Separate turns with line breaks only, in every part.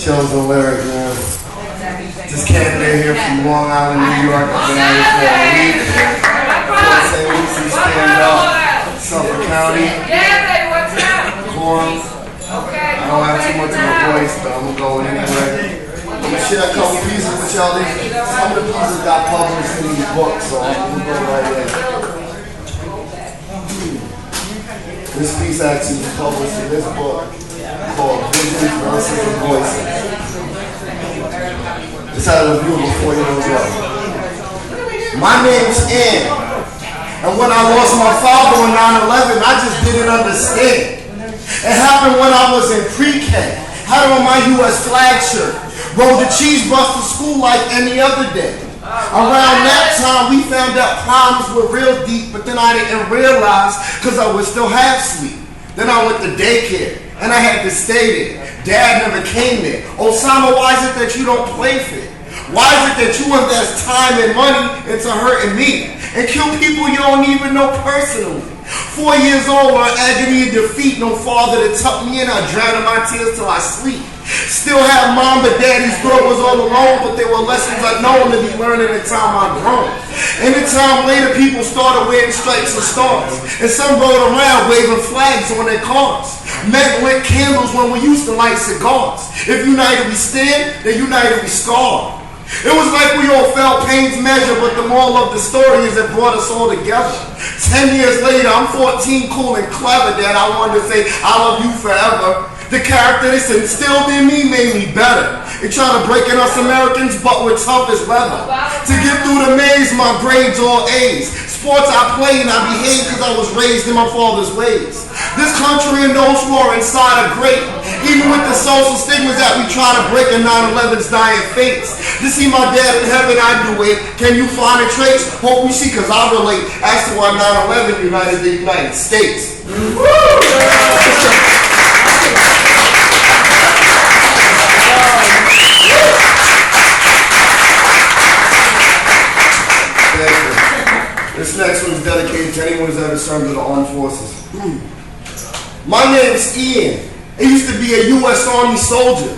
chosen lyric, man. Just came in here from Long Island, New York. I've been out here for a week. St. Lucie, stand up. Suffolk County. Quorum. I don't have too much of a voice, but I'm gonna go in anyway. I'm gonna share a couple pieces with y'all. Some of the pieces got published in these books, so I'm gonna go right there. This piece actually was published in this book called Visions versus Voices. It's out of review before you know what. My name's Ann, and when I lost my father on 9/11, I just didn't understand. It happened when I was in pre-K. Had on my U.S. flag shirt. Rode the cheese bus to school like any other day. Around that time, we found out problems were real deep, but then I didn't realize because I was still half asleep. Then I went to daycare, and I had to stay there. Dad never came there. Osama, why is it that you don't play fair? Why is it that you invest time and money into hurting me and kill people you don't even know personally? 4 years old on agony and defeat, no father to tuck me in, I drown in my tears till I sleep. Still have mom, but daddy's girl was all alone, but there were lessons unknown to be learned in the time I've grown. In the time later, people started wearing stripes and stars, and some rode around waving flags on their cars. Men lit candles when we used to light cigars. If united we stand, then united we scar. It was like we all felt pain's measure, but the moral of the story is it brought us all together. 10 years later, I'm 14, cool and clever, Dad. I wanted to say I love you forever. The character that's instilled in me made me better. They try to break in us Americans, but we're tough as leather. To get through the maze, my grades all A's. Sports I played and I behaved because I was raised in my father's ways. This country and those who are inside are great. Even with the social stigmas that we try to break in 9/11's dying fates. To see my dad in heaven, I do wait. Can you find a trace? Hope we see, because I relate as to why 9/11 united the United States. This next one is dedicated to anyone who's ever served in the armed forces. My name is Ian. I used to be a U.S. Army soldier.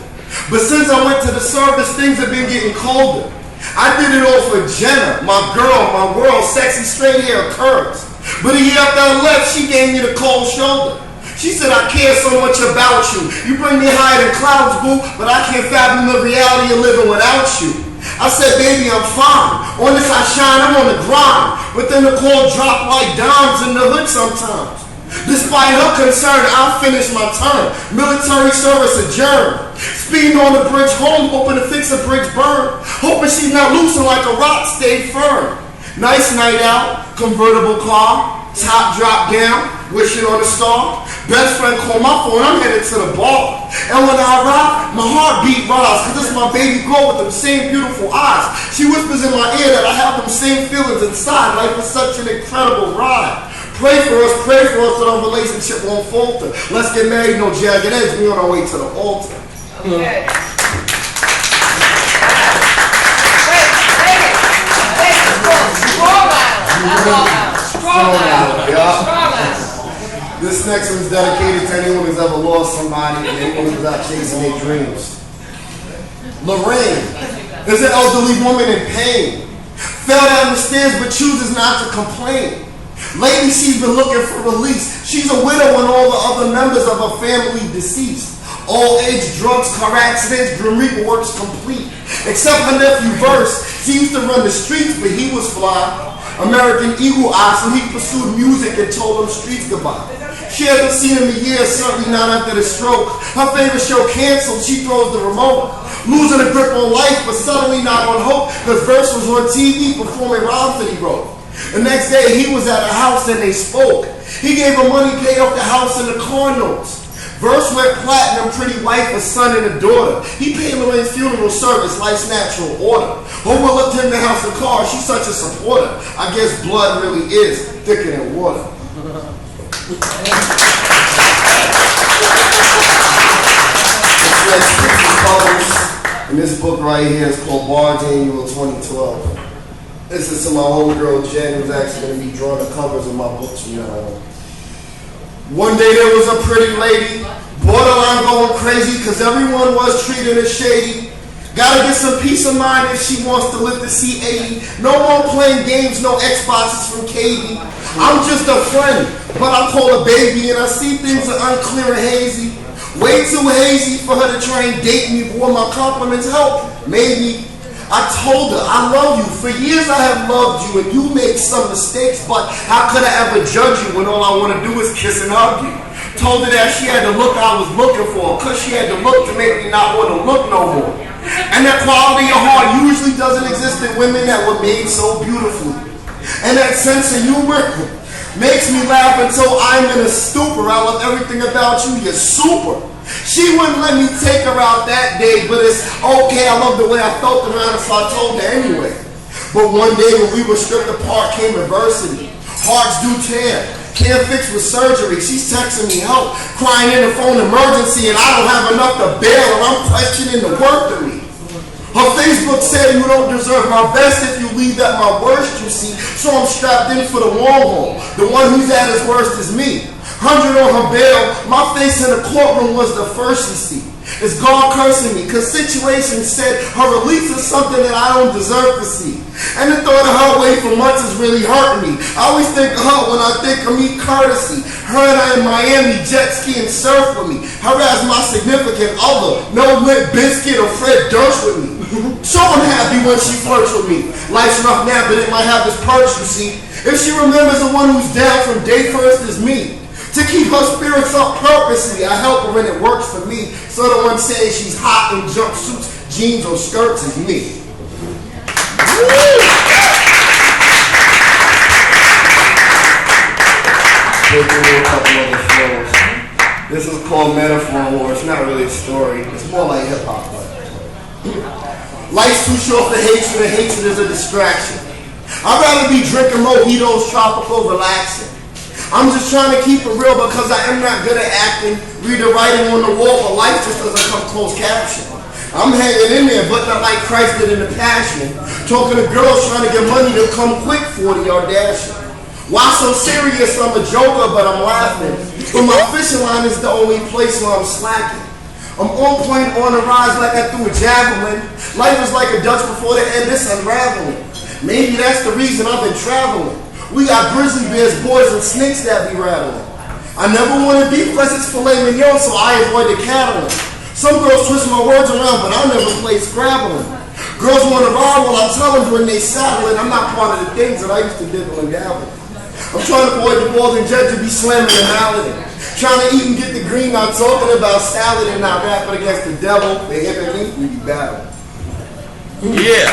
But since I went to the service, things have been getting colder. I did it all for Jenna, my girl, my world, sexy straight hair curves. But a year after I left, she gave me the cold shoulder. She said, I care so much about you. You bring me higher than clouds, boo, but I can't fathom the reality of living without you. I said, baby, I'm fine. On this I shine, I'm on the grind. But then the call dropped like dimes in the hood sometimes. Despite her concern, I'll finish my term. Military service adjourned. Speeding on the bridge home, hoping to fix a bridge burn. Hoping she's not loosened like a rock, stay firm. Nice night out, convertible car, top drop down, wishing on a star. Best friend called my phone, I'm headed to the bar. And when I arrive, my heartbeat rise, cause it's my baby girl with them same beautiful eyes. She whispers in my ear that I have them same feelings inside. Life is such an incredible ride. Pray for us so our relationship won't falter. Let's get married, no jagged edge, we on our way to the altar.
Okay.
This next one is dedicated to anyone who's ever lost somebody and anyone who's out chasing their dreams. Lorraine is an elderly woman in pain. Fell down the stairs but chooses not to complain. Lately she's been looking for release. She's a widow and all the other members of her family deceased. All age, drugs, car accidents, Grim Reaper works complete. Except her nephew Verse, he used to run the streets but he was fly. American Eagle Eye, so he pursued music and told them streets goodbye. She hasn't seen him in years, certainly not after the stroke. Her favorite show canceled, she throws the remote. Losing a grip on life, but suddenly not on hope, because Verse was on TV performing rhymes that he wrote. The next day, he was at a house and they spoke. He gave her money, paid off the house and the car notes. Verse went platinum, pretty wife, a son and a daughter. He paid Lorraine's funeral service, life's natural order. Overlooked him the house and car, she's such a supporter. I guess blood really is thicker than water. This next piece is published, and this book right here is called Barge Annual 2012. This is to my homegirl Jen, who's actually going to be drawing the covers of my books from now on. One day there was a pretty lady, Borderline going crazy because everyone was treating her shady. Gotta get some peace of mind if she wants to live to see 80. No more playing games, no Xboxes from Katie. I'm just a friend, but I call her baby, and I see things are unclear and hazy. Way too hazy for her to try and date me, but will my compliments help? Maybe. I told her, I love you. For years I have loved you, and you made some mistakes, but how could I ever judge you when all I want to do is kiss and hug you? Told her that she had the look I was looking for, because she had the look to make me not want to look no more. And that quality of heart usually doesn't exist in women that were made so beautifully. And that sense of humor makes me laugh until I'm in a stupor. I love everything about you, you're super. She wouldn't let me take her out that day, but it's okay, I love the way I felt around her, so I told her anyway. But one day when we were stripped apart came adversity. Hearts do tear, can't fix with surgery. She's texting me help, crying in the phone emergency, and I don't have enough to bail her. I'm questioning the worth of me. Her Facebook said you don't deserve my best if you leave at my worst, you see. So I'm strapped in for the long haul. The one who's at his worst is me. 100 on her bail, my face in the courtroom was the first you see. It's God cursing me, cause situations said her release is something that I don't deserve to see. And the thought of her away for months is really hurting me. I always think of her when I think of me courtesy. Her and I in Miami, jet ski and surf with me. Her as my significant other, no Limp Bizkit or Fred Durst with me. So I'm happy when she flirts with me. Life's rough now, but it might have this perks, you see. If she remembers the one who's down from day first is me. To keep her spirits up purposely, I help her and it works for me. So the one saying she's hot in jumpsuits, jeans, or skirts is me. We'll do a couple other flows. This is called Metaphor War. It's not really a story. It's more like hip-hop. Life's too short for hatred, and hatred is a distraction. I'd rather be drinking mojitos, tropical, relaxing. I'm just trying to keep it real because I am not good at acting. Read the writing on the wall, but life just doesn't come closed caption. I'm hanging in there, but not like Christ did in the Passion. Talking to girls trying to get money to come quick, 40 yard dashing. Why so serious? I'm a joker, but I'm laughing. But my fishing line is the only place where I'm slacking. I'm on point, on the rise like I threw a javelin. Life is like a Dutch before the end, it's unraveling. Maybe that's the reason I've been traveling. We got grizzly bears, boys, and snakes that be rattling. I never wanted beef unless it's filet mignon, so I avoid the cattling. Some girls twist my words around, but I never play Scrabbling. Girls want to ride while I'm telling when they saddling. I'm not part of the things that I used to dibble and dabble. I'm trying to avoid the balls and jet to be slamming and malleting. Trying to eat and get the green, not talking about salad and not rapping against the devil. They hit me, we be battling.
Yeah.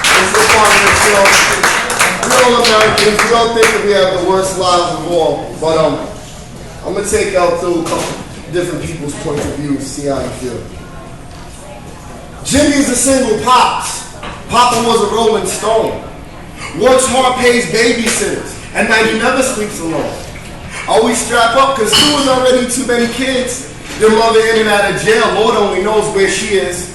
This is part of the show. We're all Americans. We don't think that we have the worst lives of all. But I'm going to take out through a couple different people's points of view to see how you feel. Jimmy is a single pops. Papa was a Rolling Stone. Works hard, pays babysitters. At night he never sleeps alone. Always strap up because there was already too many kids. Their mother in and out of jail. Lord only knows where she is.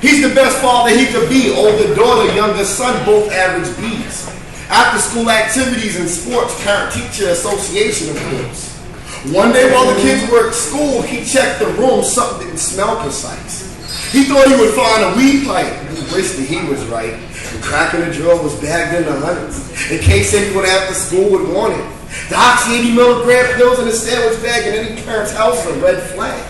He's the best father he could be. Older daughter, younger son, both average B's. After school activities and sports, parent-teacher association of course. One day while the kids were at school, he checked the room. Something didn't smell precise. He thought he would find a weed pipe. He wished that he was right. The crack in the drawer was bagged in the hundreds, in case anyone after school would want it. The oxy 80 milligram pills in a sandwich bag in any parent's house is a red flag.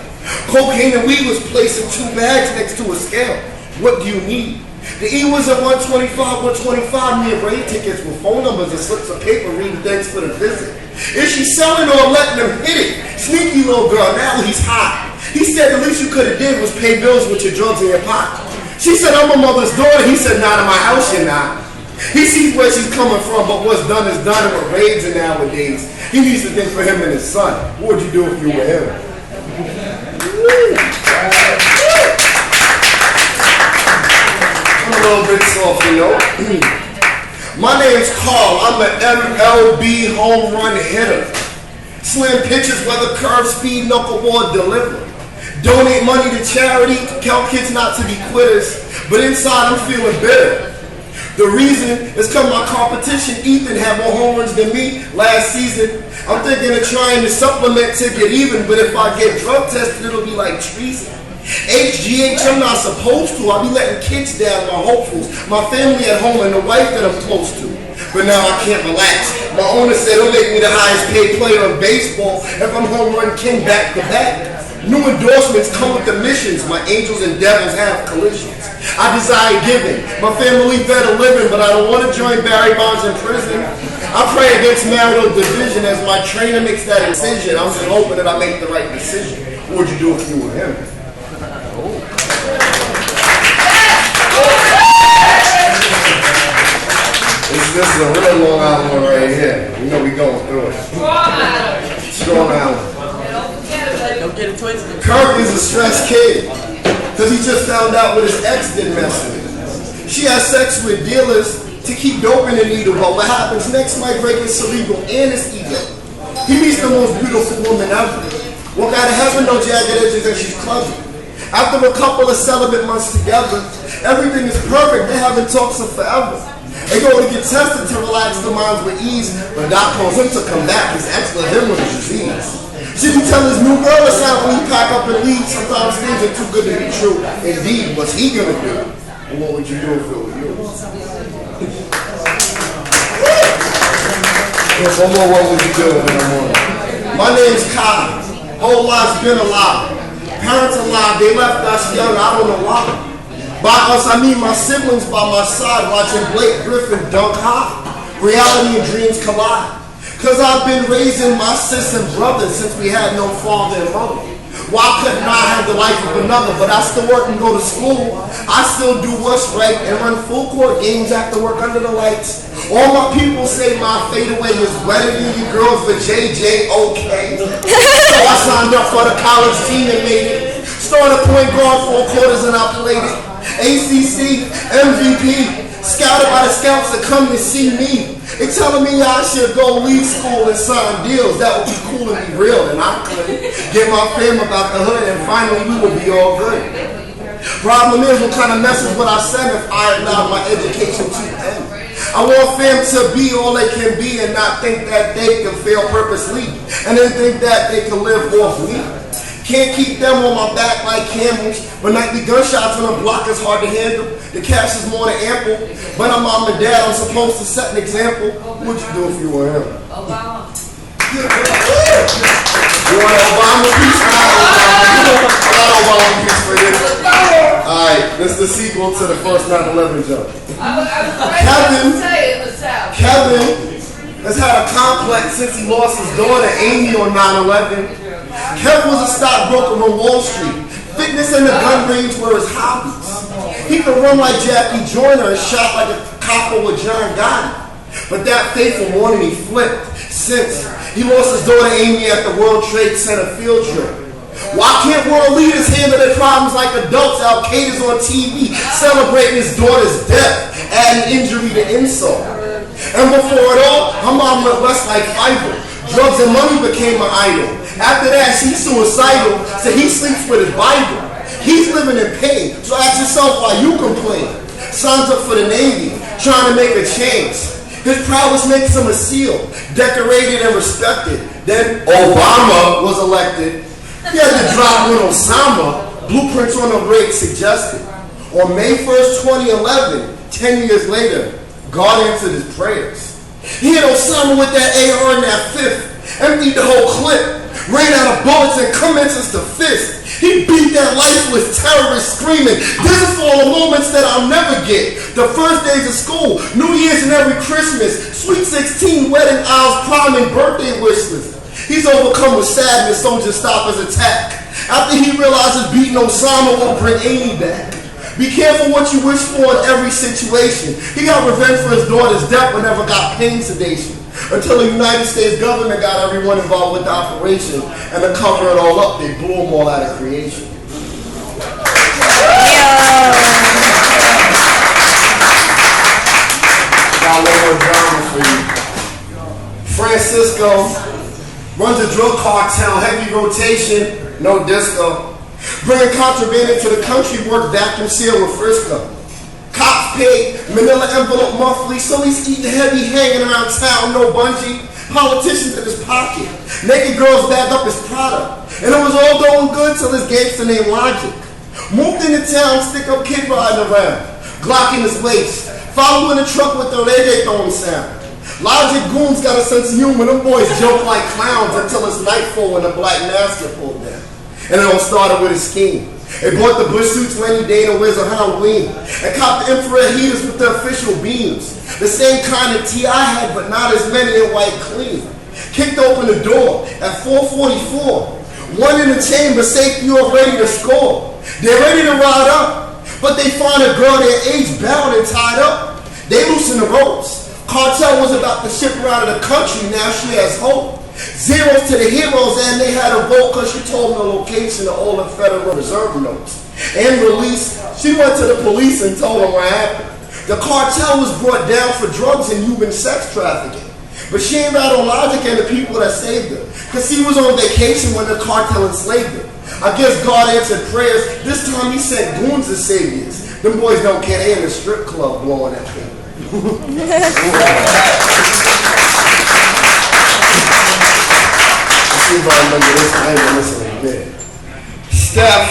Cocaine and weed was placed in 2 bags next to a scale. What do you need? The E was at 125, 125 near raid tickets with phone numbers and slips of paper reading thanks for the visit. Is she selling or letting him hit it? Sneaky little girl, now he's hot. He said the least you could have did was pay bills with your drugs in your pocket. She said, I'm a mother's daughter. He said, not in my house, you're not. He sees where she's coming from, but what's done is done, and what raids are nowadays. He needs to think for him and his son. What would you do if you were him? I'm a little bit soft, you know. My name's Carl. I'm an MLB home run hitter. Slam pitches, weather curve, speed, knuckle ball, deliver. Donate money to charity, tell kids not to be quitters, but inside I'm feeling bitter. The reason is because my competition, Ethan, had more home runs than me last season. I'm thinking of trying to supplement to get even, but if I get drug tested, it'll be like treason. HGH, I'm not supposed to. I'll be letting kids down, my hopefuls, my family at home, and the wife that I'm close to. But now I can't relax. My owner said he'll make me the highest paid player in baseball if I'm home run king back to back. New endorsements come with the missions. My angels and devils have collisions. I desire giving. My family better living, but I don't want to join Barry Bonds in prison. I pray against marital division as my trainer makes that decision. I'm just hoping that I make the right decision. What would you do if you were him? This is a real Long Island one right here. You know we going through it. Strong Island.
Don't get it twisted.
Kirk is a stressed kid because he just found out what his ex did mess with. She has sex with dealers to keep doping the needle, but what happens next might break his cerebral and his ego. He meets the most beautiful woman ever. Walk out of heaven, no jagged edges, and she's clumsy. After a couple of celibate months together, everything is perfect. They haven't talked in forever. They go to get tested to relax their minds with ease, but Doc calls him to come back. His ex let him with a disease. Should he tell his new girl it's not when he pack up and leave? Sometimes things are too good to be true. Indeed, what's he gonna do? And what would you do if it were you? One more, what would you do in the morning? My name's Kyle. Whole life's been a lie. Parents alive, they left us young, I don't know why. By us, I mean my siblings by my side, watching Blake Griffin dunk high. Reality and dreams collide. Cause I've been raising my sis and brother since we had no father and mother. Why couldn't I have the life of another? But I still work and go to school. I still do what's right and run full court games after work under the lights. All my people say my fadeaway is better than you girls for JJ, okay. So I signed up for the college team and made it. Started point guard 4 quarters and I played it. ACC, MVP, scouted by the scouts that come to see me. They telling me I should go leave school and sign deals. That would be cool and be real, and I could get my fam about the hood, and finally we would be all good. Problem is, what kind of message would I send if I allowed my education to end? I want fam to be all they can be and not think that they can fail purposely, and then think that they can live off me. Can't keep them on my back like camels, but nightly gunshots on the block is hard to handle. The cash is more than ample, but I'm mom and dad, I'm supposed to set an example. What would you do if you were him?
Obama.
You want an Obama piece? I got Obama piece for you. Alright, this is the sequel to the first 9/11 joke. Kevin has had a complex since he lost his daughter Amy on 9/11. Kev was a stockbroker on Wall Street. Fitness and the gun range were his hobbies. He could run like Jackie Joyner and shot like a copper with John Gotti. But that fateful morning he flipped since he lost his daughter Amy at the World Trade Center field trip. Why can't world leaders handle their problems like adults? Al-Qaeda's on TV celebrating his daughter's death, adding injury to insult. And before it all, her mom went west like Fiverr. Drugs and money became an idol. After that, she's suicidal, so he sleeps with his Bible. He's living in pain, so ask yourself why you complain. Signs up for the Navy, trying to make a change. His prowess makes him a SEAL, decorated and respected. Then Obama was elected. He had to drop when Osama, blueprints on the break suggested. On May 1st, 2011, 10 years later, God answered his prayers. He hit Osama with that AR in that fifth, emptied the whole clip, ran out of bullets and commences to fist. He beat that lifeless terrorist screaming, this is for all the moments that I'll never get. The first days of school, New Year's and every Christmas, Sweet 16, wedding aisles, prom and birthday wish list. He's overcome with sadness, so just stop his attack. After he realizes beating Osama will bring Amy back. Be careful what you wish for in every situation. He got revenge for his daughter's death but never got pain sedation. Until the United States government got everyone involved with the operation, and to cover it all up, they blew them all out of creation. Got one more drama for you. Francisco runs a drug cartel, heavy rotation, no disco. Bringing contraband into the country, work vacuum seal with Frisco. Cops pay, manila envelope monthly, so he's eating heavy, hanging around town, no bungee. Politicians in his pocket. Naked girls bag up his product. And it was all going good till his gangster named Logic moved into town, stick up kid riding around, Glock in his waist, following the truck with the reggaeton sound. Logic goons got a sense of humor. Them boys joke like clowns until it's nightfall when the black mask get pulled down. And it all started with a scheme. They bought the bush suits Lenny Dana wears on Halloween and copped the infrared heaters with the official beams. The same kind that T.I. had, but not as many in white clean. Kicked open the door at 4:44. One in the chamber, safety all ready to score. They're ready to ride up, but they find a girl their age bound and tied up. They loosen the ropes. Cartel was about to ship her out of the country, now she has hope. Zeros to the heroes, and they had a vote because she told them the location of all the Federal Reserve notes. And released, she went to the police and told them what happened. The cartel was brought down for drugs and human sex trafficking. But she ain't right on Logic and the people that saved her, because he was on vacation when the cartel enslaved her. I guess God answered prayers. This time he sent goons as saviors. Them boys don't care, they in the strip club blowing that thing. See if I remember this. I ain't gonna listen in a bit. Steph,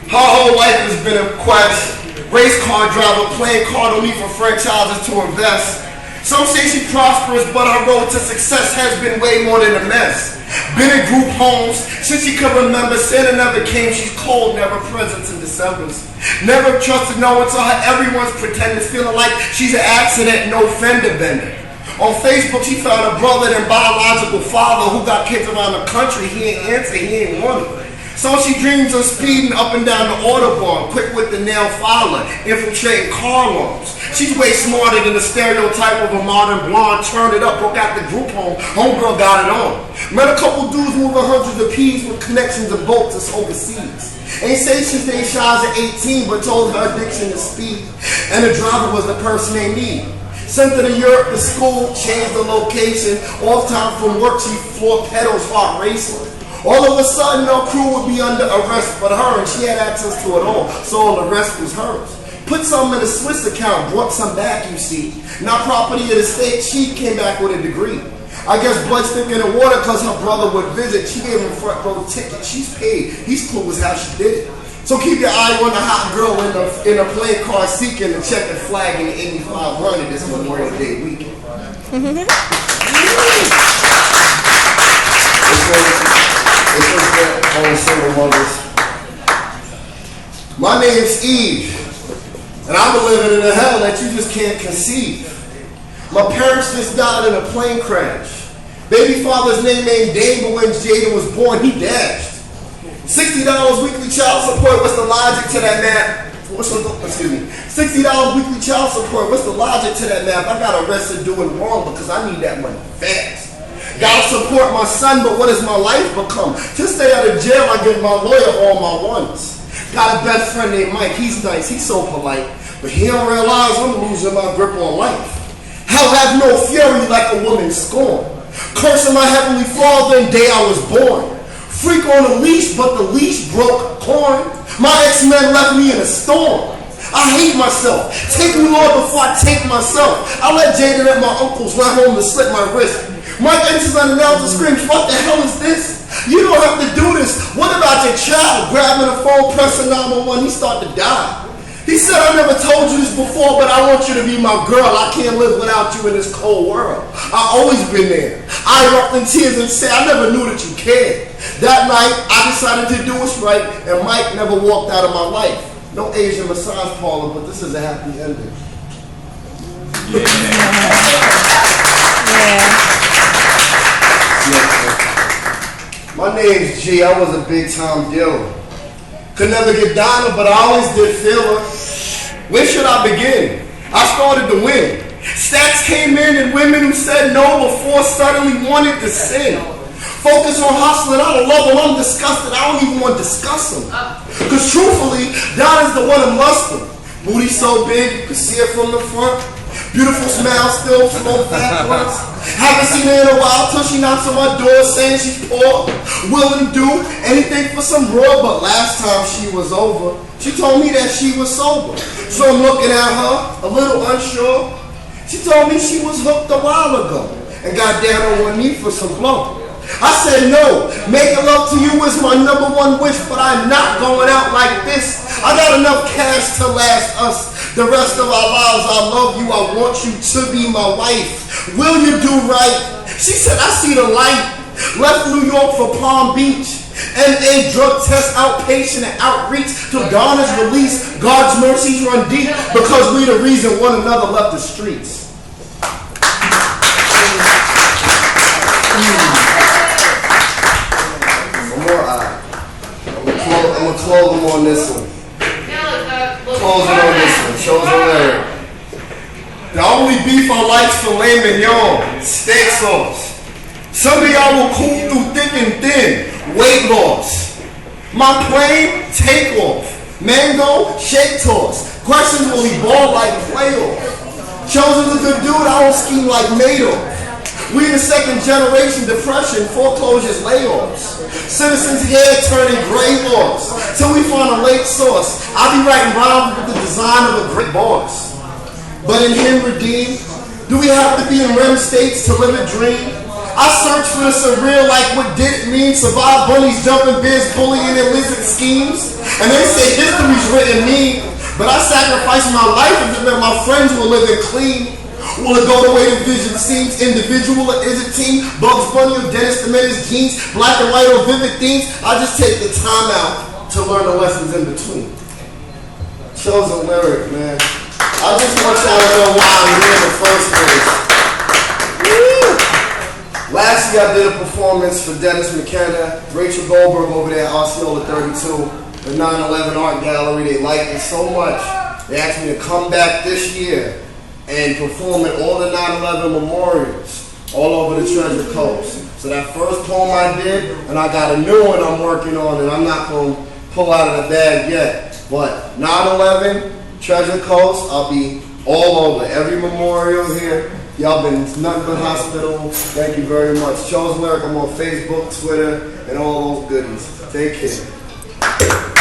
her whole life has been a quest. Race car driver, playing card only for franchises to invest. Some say she prosperous, but her road to success has been way more than a mess. Been in group homes since she could remember. Santa never came, she's cold, never presents in Decembers. Never trusted no one, to her everyone's pretending, feeling like she's an accident, no fender bender. On Facebook, she found a brother and biological father who got kids around the country. He ain't answer, he ain't want it. So she dreams of speeding up and down the Autobahn, quick with the nail filer, infiltrating car alarms. She's way smarter than the stereotype of a modern blonde. Turned it up, broke out the group home, homegirl got it on. Met a couple dudes moving hundreds of P's with connections of boats that's overseas. Ain't say she stayed shy at 18, but told her addiction is speed. And the driver was the person they need. Sent her to Europe to school, changed the location. Off time from work, she floor pedals, heart racing. All of a sudden, her crew would be under arrest but her, and she had access to it all, so all the rest was hers. Put some in a Swiss account, brought some back, you see. Not property of the state, she came back with a degree. I guess blood's thick in the water because her brother would visit. She gave him a front row ticket, she's paid. He's clue was how she did it. So keep your eye on the hot girl in a plane car seeking the checkered flag in the Indy 500 this Memorial Day weekend. My name's Eve, and I've been living in a hell that you just can't conceive. My parents just died in a plane crash. Baby father's name ain't Dave, but when Jaden was born, he dashed. $60 weekly child support, what's the logic to that math? $60 weekly child support, what's the logic to that math? I got arrested doing wrong because I need that money fast. Gotta support my son, but what has my life become? To stay out of jail, I give my lawyer all my ones. Got a best friend named Mike, he's nice, he's so polite, but he don't realize I'm losing my grip on life. Hell have no fury like a woman's scorn. Cursing my heavenly father the day I was born. Freak on a leash, but the leash broke corn. My ex-men left me in a storm. I hate myself. Take me, Lord, before I take myself. I let Jaden at my uncle's run home to slip my wrist. Mike enters unannounced and screams, what the hell is this? You don't have to do this. What about your child? Grabbing the phone, pressing 911, he started to die. He said, I never told you this before, but I want you to be my girl. I can't live without you in this cold world. I've always been there. I erupt in tears and say, I never knew that you cared. That night, I decided to do what's right, and Mike never walked out of my life. No Asian massage parlor, but this is a happy ending. My name's G. I was a big time dealer. Could never get Donna, but I always did feel her. Where should I begin? I started to win. Stats came in and women who said no before suddenly wanted to sin. Focus on hustling, I don't love them, I'm disgusted, I don't even want to discuss them. Because truthfully, Donna's the one I'm lusting. Booty so big, you can see it from the front. Beautiful smile, still slow backwards. Haven't seen her in a while till she knocks on my door saying she's poor, willing to do anything for some raw. But last time she was over, she told me that she was sober. So I'm looking at her, a little unsure. She told me she was hooked a while ago and got down on one knee for some blow. I said no, making love to you is my #1 wish, but I'm not going out like this. I got enough cash to last us the rest of our lives. I love you, I want you to be my wife. Will you do right? She said, I see the light. Left New York for Palm Beach. NA drug test, outpatient and outreach till dawn is released. God's mercies run deep because we the reason one another left the streets. I'm gonna close them on this one. Closing on this one. Shows a lyric. The only beef I like's filet mignon, steak sauce. Some of y'all will cool through thick and thin. Weight loss. My plane, take off. Mango, shake toss. Questions will he ball like playoff. Chosen's a good dude, I don't scheme like Madoff. We the second generation depression, foreclosures, layoffs. Citizens' hair turning gray laws. Till we find a late source. I'll be writing rhymes with the design of a great boss. But in him redeemed, do we have to be in REM states to live a dream? I search for the surreal like what did it mean? Survive bullies, jumping bears, bullying and lizard schemes. And they say history's written me. But I sacrificed my life if it meant my friends were living clean. Will it go the way the vision seems? Individual or is it team? Bugs Bunny or Dennis the Menace jeans? Black and white or vivid themes? I just take the time out to learn the lessons in between. Chose a lyric, man. I just want y'all to know why I'm here in the first place. Woo! Last year I did a performance for Dennis McKenna, Rachel Goldberg over there at Osceola 32, the 9/11 Art Gallery. They liked it so much, they asked me to come back this year and perform at all the 9/11 memorials all over the Treasure Coast. So that first poem I did, and I got a new one I'm working on, and I'm not going to pull out of the bag yet. But 9/11, Treasure Coast, I'll be all over every memorial here. Y'all been nothing but hospitable. Thank you very much. Chose Lyric, I'm on Facebook, Twitter, and all those goodies. Take care.